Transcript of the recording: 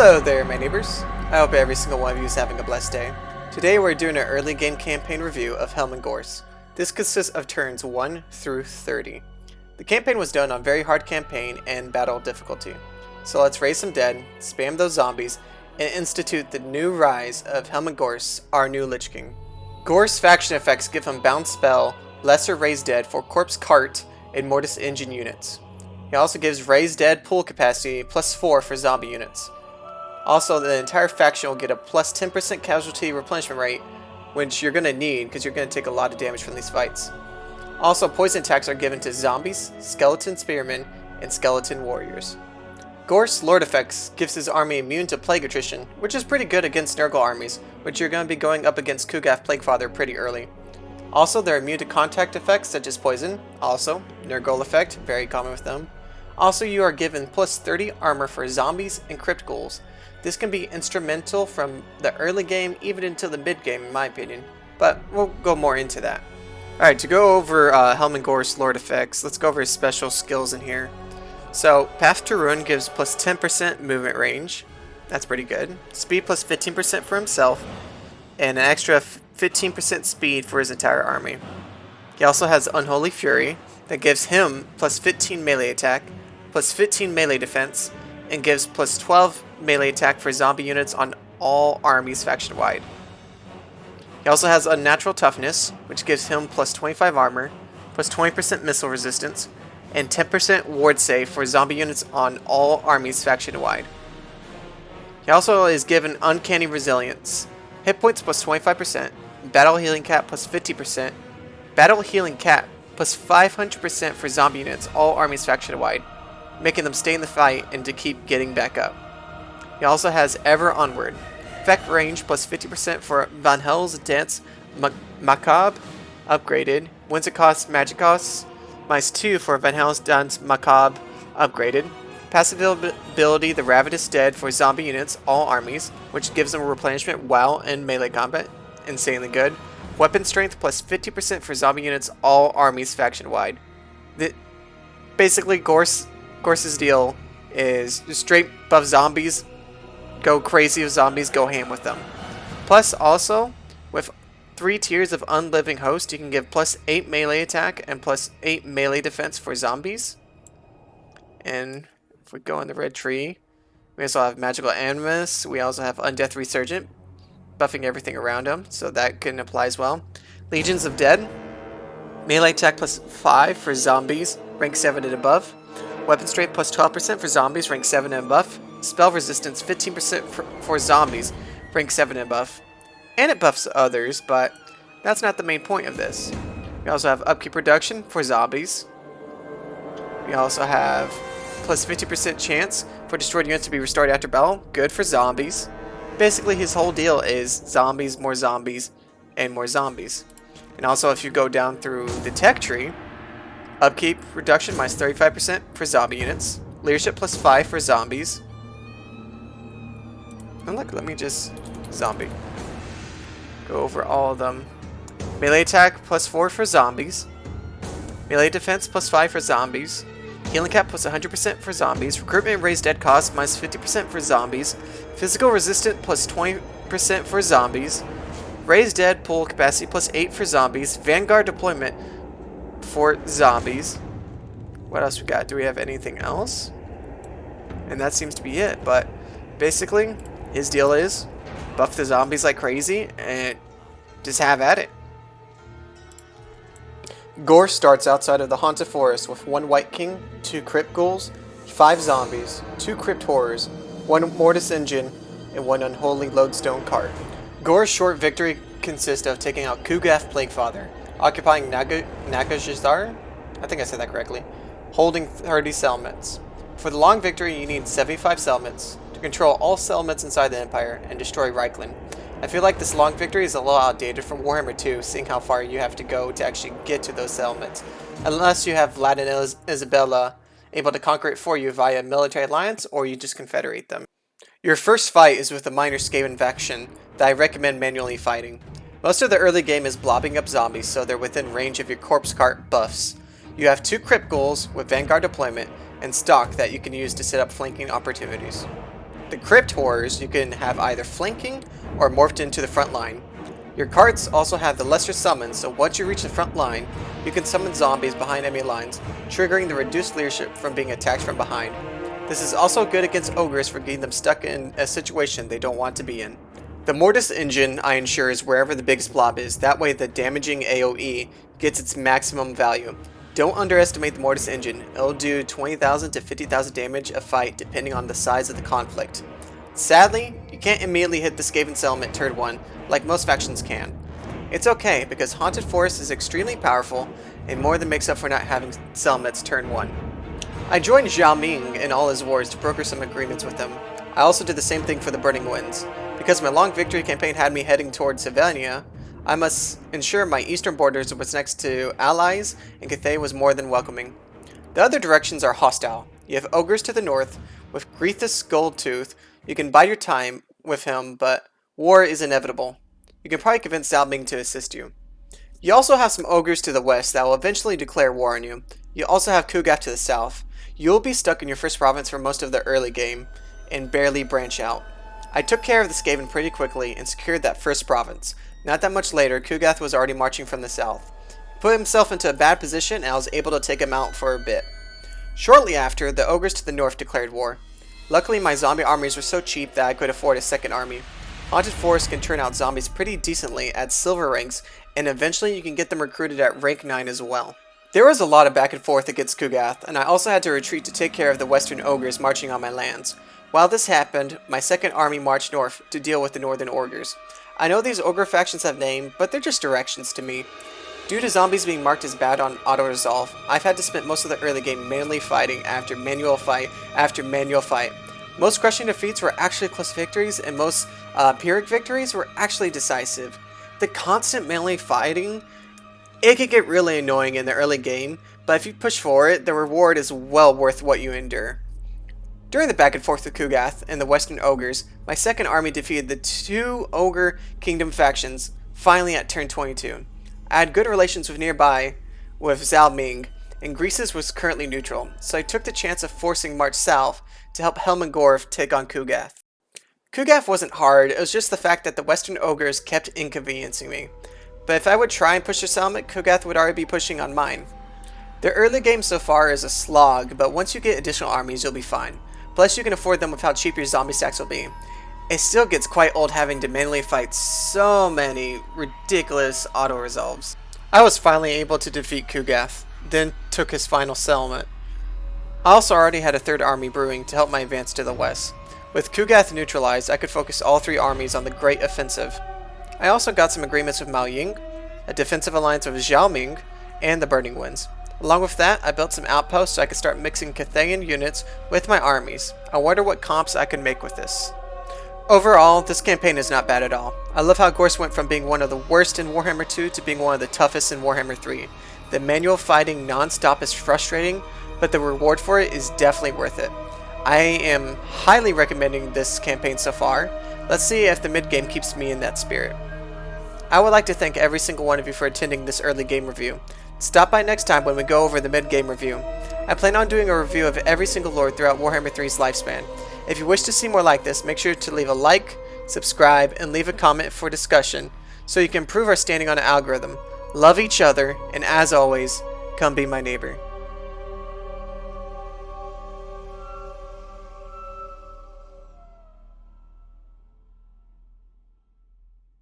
Hello there, my neighbors. I hope every single one of you is having a blessed day. Today we're doing an early game campaign review of Helman Ghorst. This consists of turns 1 through 30. The campaign was done on very hard campaign and battle difficulty. So let's raise some dead, spam those zombies, and institute the new rise of Helman Ghorst, our new Lich King. Ghorst's faction effects give him bound spell, lesser raised dead for corpse cart, and mortis engine units. He also gives raised dead pool capacity +4 for zombie units. Also, the entire faction will get a plus 10% casualty replenishment rate, which you're going to need because you're going to take a lot of damage from these fights. Also, poison attacks are given to zombies, skeleton spearmen, and skeleton warriors. Ghorst's Lord effects gives his army immune to plague attrition, which is pretty good against Nurgle armies, which you're going to be going up against Kugaf Plaguefather pretty early. Also, they're immune to contact effects such as poison. Also, Nurgle effect, very common with them. Also, you are given plus 30 armor for zombies and crypt ghouls. This can be instrumental from the early game even into the mid game in my opinion, but we'll go more into that. Alright, to go over Helman Ghorst's Lord effects, let's go over his special skills in here. So, Path to Ruin gives plus 10% movement range, that's pretty good. Speed plus 15% for himself, and an extra 15% speed for his entire army. He also has Unholy Fury, that gives him plus 15 melee attack, plus 15 melee defense, and gives plus 12 melee attack for zombie units on all armies faction-wide. He also has Unnatural Toughness, which gives him plus 25 armor, plus 20% missile resistance, and 10% ward save for zombie units on all armies faction-wide. He also is given Uncanny Resilience, hit points plus 25%, Battle Healing Cap plus 50%, Battle Healing Cap plus 500% for zombie units all armies faction-wide, making them stay in the fight and to keep getting back up. He also has Ever Onward, effect range plus 50% for Van Hel's Dance Macabre, upgraded, wins it costs magic costs, -2 for Van Hel's Dance Macabre, upgraded, passive ability The Ravenous Dead for zombie units, all armies, which gives them replenishment while in melee combat, insanely good, weapon strength plus 50% for zombie units, all armies faction-wide. Basically, Ghorst's deal is just straight buff zombies, go crazy with zombies, go ham with them. Plus, also, with 3 tiers of Unliving Host, you can give plus 8 melee attack and plus 8 melee defense for zombies. And if we go in the red tree, we also have Magical Animus, we also have Undeath Resurgent, buffing everything around him, so that can apply as well. Legions of Dead, melee attack plus 5 for zombies, rank 7 and above. Weapon strength plus 12% for zombies, rank 7 and above. Spell resistance 15% for zombies, rank 7 and above. And it buffs others, but that's not the main point of this. We also have upkeep reduction for zombies. We also have plus 50% chance for destroyed units to be restored after battle, good for zombies. Basically, his whole deal is zombies, and more zombies. And also, if you go down through the tech tree, upkeep reduction minus 35% for zombie units, leadership plus 5 for zombies. And look, let me just zombie. Go over all of them. Melee attack plus 4 for zombies. Melee defense plus 5 for zombies. Healing cap plus 100% for zombies. Recruitment and raised dead cost minus 50% for zombies. Physical resistant plus 20% for zombies. Raised dead pool capacity plus 8 for zombies. Vanguard deployment for zombies. What else we got? Do we have anything else? And that seems to be it. But basically, his deal is buff the zombies like crazy and just have at it. Ghorst starts outside of the Haunted Forest with 1 White King, 2 Crypt Ghouls, 5 Zombies, 2 Crypt Horrors, 1 Mortis Engine, and 1 Unholy Lodestone Cart. Ghorst's short victory consists of taking out Kugaf Plaguefather, occupying Nagajazar, I think I said that correctly, holding 30 settlements. For the long victory, you need 75 settlements to control all settlements inside the Empire and destroy Reikland. I feel like this long victory is a little outdated from Warhammer 2, seeing how far you have to go to actually get to those settlements. Unless you have Vlad and Isabella able to conquer it for you via military alliance, or you just confederate them. Your first fight is with the minor Skaven faction that I recommend manually fighting. Most of the early game is blobbing up zombies, so they're within range of your corpse cart buffs. You have 2 Crypt Ghouls with Vanguard deployment and stock that you can use to set up flanking opportunities. The Crypt Horrors you can have either flanking or morphed into the front line. Your carts also have the lesser summons, so once you reach the front line, you can summon zombies behind enemy lines, triggering the reduced leadership from being attacked from behind. This is also good against ogres for getting them stuck in a situation they don't want to be in. The Mortis engine I ensure is wherever the biggest blob is, that way the damaging AoE gets its maximum value. Don't underestimate the Mortis engine, it'll do 20,000 to 50,000 damage a fight depending on the size of the conflict. Sadly, you can't immediately hit the Skaven settlement turn 1 like most factions can. It's okay because Haunted Forest is extremely powerful and more than makes up for not having settlements turn 1. I joined Zhao Ming in all his wars to broker some agreements with him. I also did the same thing for the Burning Winds. Because my long victory campaign had me heading towards Savania, I must ensure my eastern borders was next to allies and Cathay was more than welcoming. The other directions are hostile. You have ogres to the north. With Grethus Goldtooth, you can bide your time with him, but war is inevitable. You can probably convince Zhao Ming to assist you. You also have some ogres to the west that will eventually declare war on you. You also have Kugath to the south. You will be stuck in your first province for most of the early game and barely branch out. I took care of the Skaven pretty quickly and secured that first province. Not that much later, Kugath was already marching from the south. He put himself into a bad position and I was able to take him out for a bit. Shortly after, the ogres to the north declared war. Luckily, my zombie armies were so cheap that I could afford a second army. Haunted Forest can turn out zombies pretty decently at silver ranks, and eventually you can get them recruited at rank 9 as well. There was a lot of back and forth against Kugath, and I also had to retreat to take care of the western ogres marching on my lands. While this happened, my second army marched north to deal with the northern ogres. I know these ogre factions have names, but they're just directions to me. Due to zombies being marked as bad on auto-resolve, I've had to spend most of the early game manually fighting after manual fight after manual fight. Most crushing defeats were actually close victories, and most Pyrrhic victories were actually decisive. The constant melee fighting, it can get really annoying in the early game, but if you push for it, the reward is well worth what you endure. During the back and forth with Kugath and the Western Ogres, my second army defeated the two Ogre Kingdom factions, finally at turn 22. I had good relations with Zhao Ming, and Greases was currently neutral, so I took the chance of forcing march south to help Helman take on Kugath. Kugath wasn't hard, it was just the fact that the Western Ogres kept inconveniencing me. But if I would try and push their settlement, Kugath would already be pushing on mine. The early game so far is a slog, but once you get additional armies, you'll be fine. Plus, you can afford them with how cheap your zombie stacks will be. It still gets quite old having to manually fight so many ridiculous auto-resolves. I was finally able to defeat Kugath, then took his final settlement. I also already had a third army brewing to help my advance to the west. With Kugath neutralized, I could focus all three armies on the Great Offensive. I also got some agreements with Mao Ying, a defensive alliance with Zhao Ming, and the Burning Winds. Along with that, I built some outposts so I could start mixing Cathayan units with my armies. I wonder what comps I can make with this. Overall, this campaign is not bad at all. I love how Ghorst went from being one of the worst in Warhammer 2 to being one of the toughest in Warhammer 3. The manual fighting non-stop is frustrating, but the reward for it is definitely worth it. I am highly recommending this campaign so far. Let's see if the mid-game keeps me in that spirit. I would like to thank every single one of you for attending this early game review. Stop by next time when we go over the mid-game review. I plan on doing a review of every single lord throughout Warhammer 3's lifespan. If you wish to see more like this, make sure to leave a like, subscribe, and leave a comment for discussion so you can improve our standing on an algorithm. Love each other, and as always, come be my neighbor.